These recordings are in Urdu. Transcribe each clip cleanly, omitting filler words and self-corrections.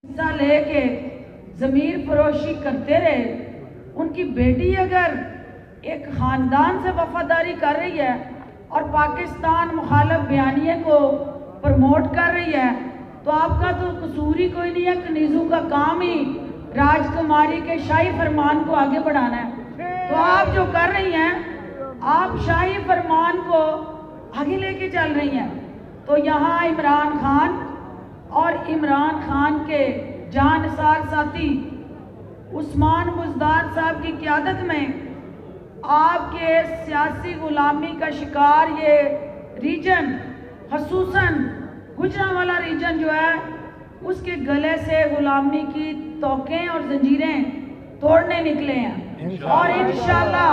حصہ لے کے ضمیر فروشی کرتے رہے. ان کی بیٹی اگر ایک خاندان سے وفاداری کر رہی ہے اور پاکستان مخالف بیانیے کو پروموٹ کر رہی ہے تو آپ کا تو قصور ہی کوئی نہیں ہے. کنیزوں کا کام ہی راج کماری کے شاہی فرمان کو آگے بڑھانا ہے. تو آپ جو کر رہی ہیں آپ شاہی فرمان کو آگے لے کے چل رہی ہیں. تو یہاں عمران خان اور عمران خان کے جانثار ساتھی عثمان بزدار صاحب کی قیادت میں آپ کے سیاسی غلامی کا شکار یہ ریجن، خصوصاً گوجرانوالہ ریجن جو ہے اس کے گلے سے غلامی کی توقیں اور زنجیریں توڑنے نکلے ہیں. اور انشاءاللہ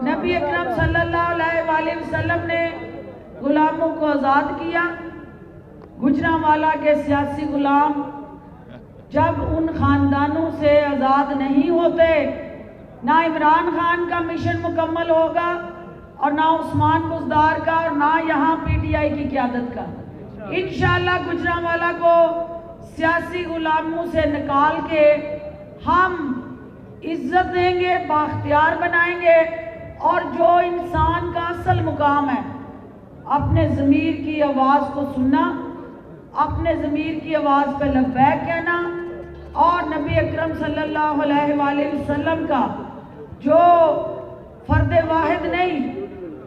نبی اکرم صلی اللہ علیہ وآلہ وسلم نے غلاموں کو آزاد کیا. گوجرانوالہ کے سیاسی غلام جب ان خاندانوں سے آزاد نہیں ہوتے نہ عمران خان کا مشن مکمل ہوگا اور نہ عثمان بزدار کا اور نہ یہاں پی ٹی آئی کی قیادت کا. انشاءاللہ گوجرانوالہ کو سیاسی غلاموں سے نکال کے ہم عزت دیں گے، بااختیار بنائیں گے. اور جو انسان کا اصل مقام ہے اپنے ضمیر کی آواز کو سننا، اپنے ضمیر کی آواز پہ لبیک کہنا اور نبی اکرم صلی اللہ علیہ وآلہ وسلم کا جو فرد واحد نہیں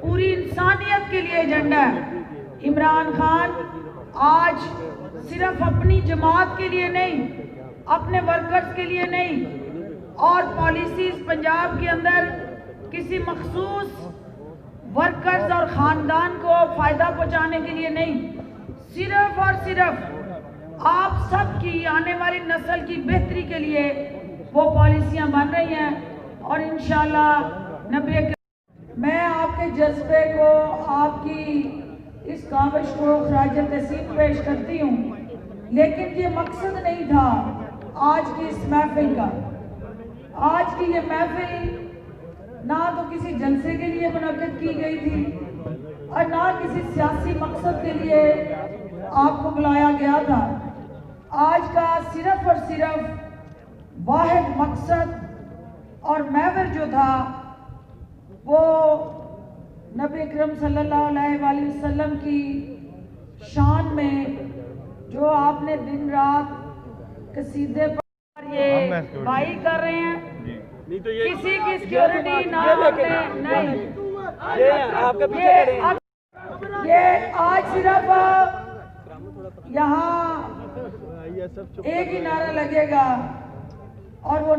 پوری انسانیت کے لیے ایجنڈا ہے. عمران خان آج صرف اپنی جماعت کے لیے نہیں، اپنے ورکرز کے لیے نہیں اور پالیسیز پنجاب کے اندر کسی مخصوص ورکرز اور خاندان کو فائدہ پہنچانے کے لیے نہیں، صرف اور صرف آپ سب کی آنے والی نسل کی بہتری کے لیے وہ پالیسیاں بن رہی ہیں. اور انشاءاللہ نبی میں آپ کے جذبے کو، آپ کی اس کاوش کو خراج تحسین پیش کرتی ہوں. لیکن یہ مقصد نہیں تھا آج کی اس محفل کا. آج کی یہ محفل نہ تو کسی جلسے کے لیے منعقد کی گئی تھی اور نہ کسی سیاسی مقصد کے لیے آپ کو بلایا گیا تھا. آج کا صرف اور صرف واحد مقصد اور محور جو تھا وہ نبی اکرم صلی اللہ علیہ وآلہ وسلم کی شان میں جو آپ نے دن رات قصیدے پر یہ بھائی کر رہے ہیں. کسی کی سیکیورٹی نہ نہیں، یہ آج صرف یہاں ایک ہی نعرہ لگے گا اور وہ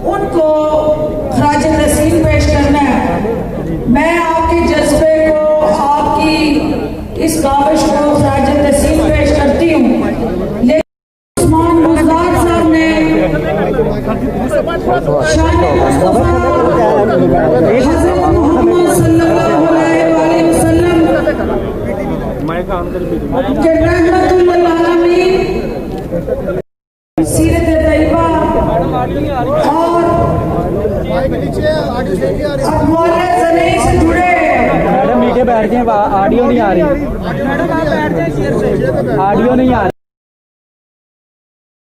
ان کو خراج تحسین پیش کرنا ہے. میں آپ کے جذبے کو، آپ کی اس کاوش کو خراج تحسین پیش کرتی ہوں. لیکن عثمان بزدار صاحب نے شان مصطفیٰ حضرت محمد صلی اللہ علیہ وآلہ وسلم کہ رحمت للعالمین سیرت طیبہ اور اقوال زمین سے جڑے. میڈم نیچے بیٹھ جائیں، آڈیو نہیں آ رہی، آڈیو نہیں آ رہی.